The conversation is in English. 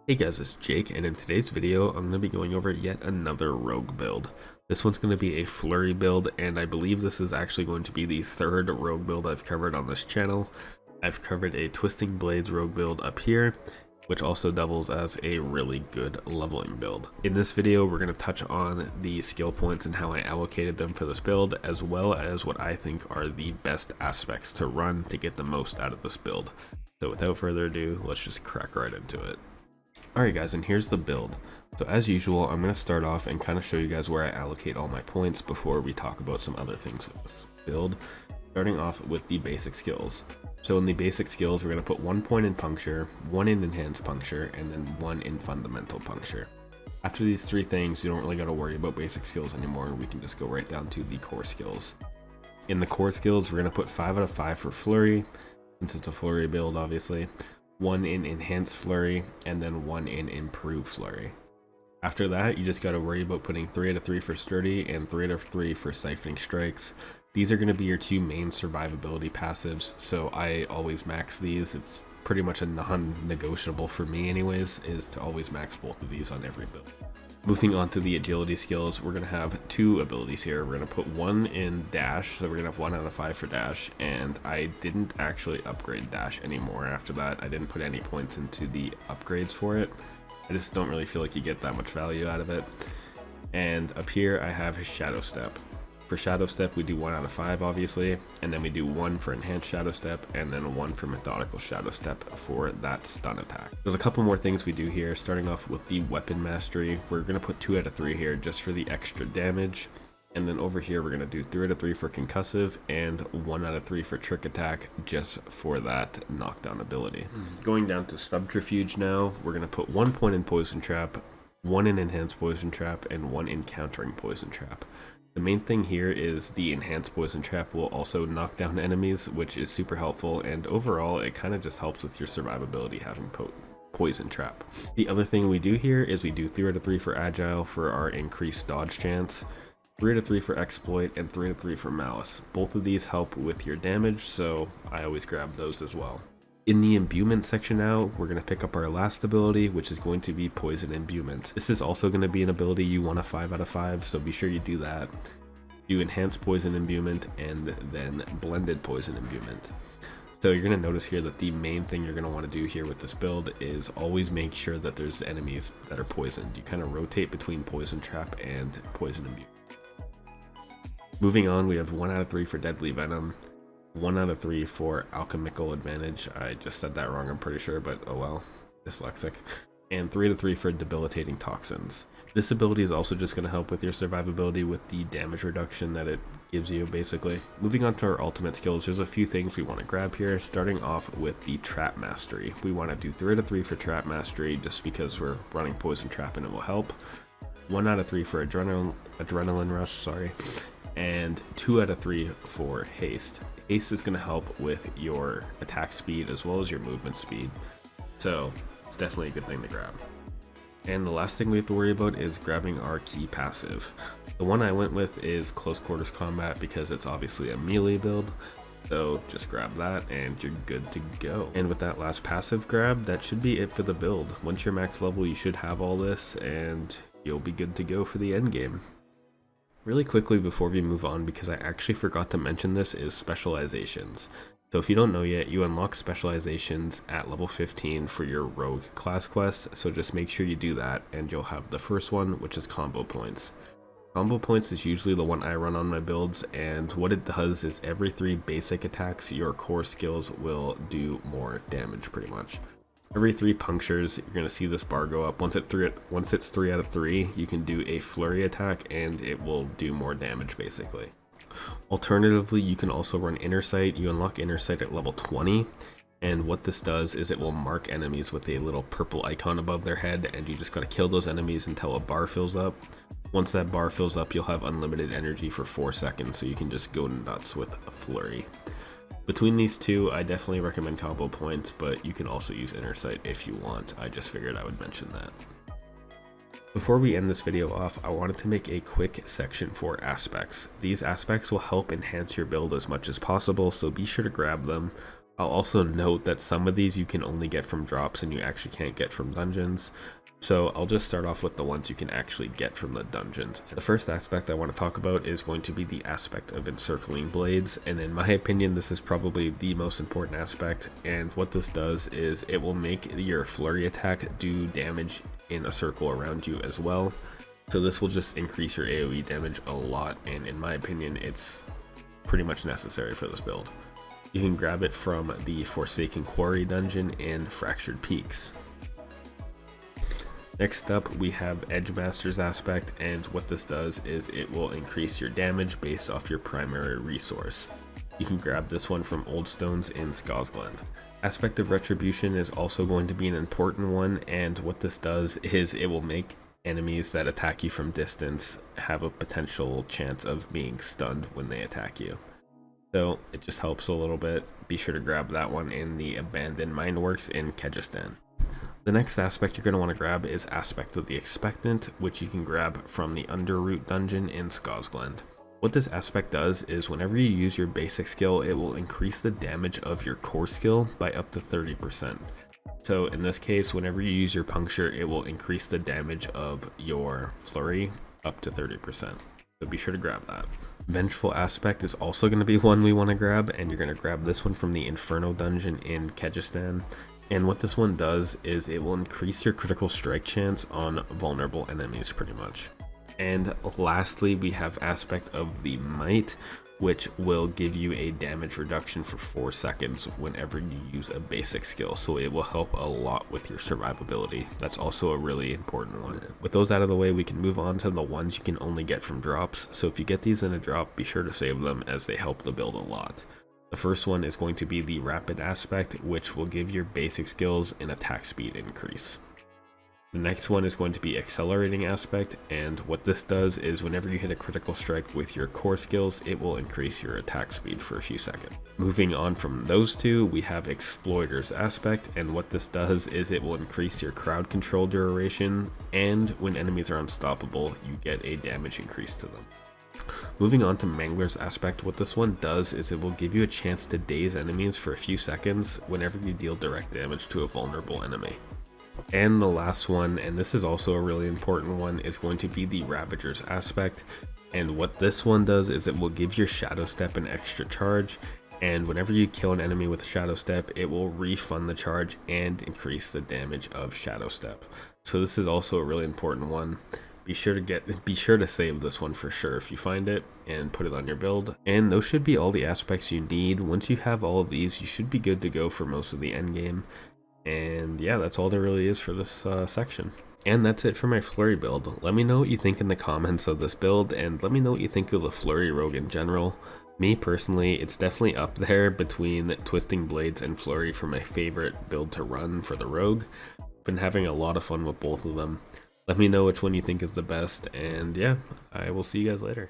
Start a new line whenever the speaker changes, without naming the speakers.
Hey guys, it's Jake, and in today's video, I'm going to be going over yet another rogue build. This one's going to be a flurry build, and I believe this is actually going to be the third rogue build I've covered on this channel. I've covered a twisting blades rogue build up here, which also doubles as a really good leveling build. In this video, we're going to touch on the skill points and how I allocated them for this build, as well as what I think are the best aspects to run to get the most out of this build. So without further ado, let's just crack right into it. Alright guys, and here's the build. So as usual, I'm going to start off and kind of show you guys where I allocate all my points before we talk about some other things with this build. Starting off with the basic skills. So in the basic skills, we're going to put 1 point in puncture, 1 in enhanced puncture, and then 1 in fundamental puncture. After these three things, you don't really got to worry about basic skills anymore. We can just go right down to the core skills. In the core skills, we're going to put 5 out of 5 for flurry, since it's a flurry build obviously. 1 in enhanced flurry, and then 1 in improved flurry. After that, you just got to worry about putting 3 out of 3 for sturdy and 3 out of 3 for siphoning strikes. These are going to be your two main survivability passives, so I always max these. It's pretty much a non-negotiable for me anyways, is to always max both of these on every build. Moving on to the agility skills, we're going to have 2 abilities here. We're going to put 1 in dash, so we're going to have 1 out of 5 for dash, and I didn't actually upgrade dash anymore after that. I didn't put any points into the upgrades for it. I just don't really feel like you get that much value out of it. And up here I have shadow step. For shadow step, we do 1 out of 5 obviously, and then we do 1 for enhanced shadow step, and then 1 for methodical shadow step for that stun attack. There's a couple more things we do here, starting off with the weapon mastery. We're going to put 2 out of 3 here just for the extra damage, and then over here we're going to do 3 out of 3 for concussive and 1 out of 3 for trick attack just for that knockdown ability. Going down to subterfuge now, we're going to put 1 point in poison trap, 1 in enhanced poison trap, and 1 in countering poison trap. The main thing here is the enhanced poison trap will also knock down enemies, which is super helpful, and overall it kind of just helps with your survivability having poison trap. The other thing we do here is we do 3 out of 3 for agile for our increased dodge chance, 3 out of 3 for exploit, and 3 out of 3 for malice. Both of these help with your damage, so I always grab those as well. In the imbuement section now, we're going to pick up our last ability, which is going to be poison imbuement. This is also going to be an ability you want a 5 out of 5, so be sure you do that. Do enhanced poison imbuement and then blended poison imbuement. So you're going to notice here that the main thing you're going to want to do here with this build is always make sure that there's enemies that are poisoned. You kind of rotate between poison trap and poison imbuement. Moving on, we have 1 out of 3 for deadly venom. 1 out of 3 for alchemical advantage. I just said that wrong, I'm pretty sure, but oh well, dyslexic. And 3 out of 3 for debilitating toxins. This ability is also just going to help with your survivability with the damage reduction that it gives you, basically. Moving on to our ultimate skills, there's a few things we want to grab here, starting off with the trap mastery. We want to do 3 out of 3 for trap mastery just because we're running poison trap and it will help. 1 out of 3 for adrenaline rush, and 2 out of 3 for haste. Haste is going to help with your attack speed as well as your movement speed, so it's definitely a good thing to grab. And the last thing we have to worry about is grabbing our key passive. The one I went with is close quarters combat because it's obviously a melee build, so just grab that and you're good to go. And with that last passive grab, that should be it for the build. Once you're max level, you should have all this and you'll be good to go for the end game. Really quickly before we move on, because I actually forgot to mention this, is specializations. So if you don't know yet, you unlock specializations at level 15 for your rogue class quest, so just make sure you do that and you'll have the first one, which is combo points. Combo points is usually the one I run on my builds, and what it does is every 3 basic attacks your core skills will do more damage pretty much. Every 3 punctures, you're going to see this bar go up. Once it's 3 out of 3, you can do a flurry attack and it will do more damage basically. Alternatively, you can also run inner sight. You unlock inner sight at level 20, and what this does is it will mark enemies with a little purple icon above their head, and you just got to kill those enemies until a bar fills up. Once that bar fills up, you'll have unlimited energy for 4 seconds, so you can just go nuts with a flurry. Between these two, I definitely recommend combo points, but you can also use inner sight if you want. I just figured I would mention that. Before we end this video off, I wanted to make a quick section for aspects. These aspects will help enhance your build as much as possible, so be sure to grab them. I'll also note that some of these you can only get from drops and you actually can't get from dungeons. So I'll just start off with the ones you can actually get from the dungeons. The first aspect I want to talk about is going to be the aspect of encircling blades, and in my opinion this is probably the most important aspect. And what this does is it will make your flurry attack do damage in a circle around you as well. So this will just increase your AoE damage a lot, and in my opinion it's pretty much necessary for this build. You can grab it from the Forsaken Quarry dungeon and Fractured Peaks. Next up we have Edgemaster's aspect, and what this does is it will increase your damage based off your primary resource. You can grab this one from Old Stones in Skosgland. Aspect of Retribution is also going to be an important one, and what this does is it will make enemies that attack you from distance have a potential chance of being stunned when they attack you. So it just helps a little bit. Be sure to grab that one in the Abandoned Mineworks in Kyrgyzstan. The next aspect you're going to want to grab is Aspect of the Expectant, which you can grab from the Underroot dungeon in Skosgland. What this aspect does is whenever you use your basic skill, it will increase the damage of your core skill by up to 30%. So in this case, whenever you use your puncture, it will increase the damage of your flurry up to 30%. So be sure to grab that. Vengeful Aspect is also going to be one we want to grab, and you're going to grab this one from the Inferno dungeon in Kyrgyzstan. And what this one does is it will increase your critical strike chance on vulnerable enemies pretty much. And lastly, we have Aspect of the Might, which will give you a damage reduction for 4 seconds whenever you use a basic skill. So it will help a lot with your survivability. That's also a really important one. With those out of the way, we can move on to the ones you can only get from drops. So if you get these in a drop, be sure to save them as they help the build a lot. The first one is going to be the Rapid Aspect, which will give your basic skills an attack speed increase. The next one is going to be Accelerating Aspect, and what this does is whenever you hit a critical strike with your core skills, it will increase your attack speed for a few seconds. Moving on from those two, we have Exploiter's Aspect, and what this does is it will increase your crowd control duration, and when enemies are unstoppable, you get a damage increase to them. Moving on to Mangler's Aspect, what this one does is it will give you a chance to daze enemies for a few seconds whenever you deal direct damage to a vulnerable enemy. And the last one, and this is also a really important one, is going to be the Ravager's Aspect. And what this one does is it will give your Shadow Step an extra charge, and whenever you kill an enemy with a Shadow Step, it will refund the charge and increase the damage of Shadow Step. So this is also a really important one. Be sure to save this one for sure if you find it and put it on your build. And those should be all the aspects you need. Once you have all of these, you should be good to go for most of the endgame. And yeah, that's all there really is for this section. And that's it for my Flurry build. Let me know what you think in the comments of this build, and let me know what you think of the Flurry Rogue in general. Me personally, it's definitely up there between Twisting Blades and Flurry for my favorite build to run for the Rogue. Been having a lot of fun with both of them. Let me know which one you think is the best, and yeah, I will see you guys later.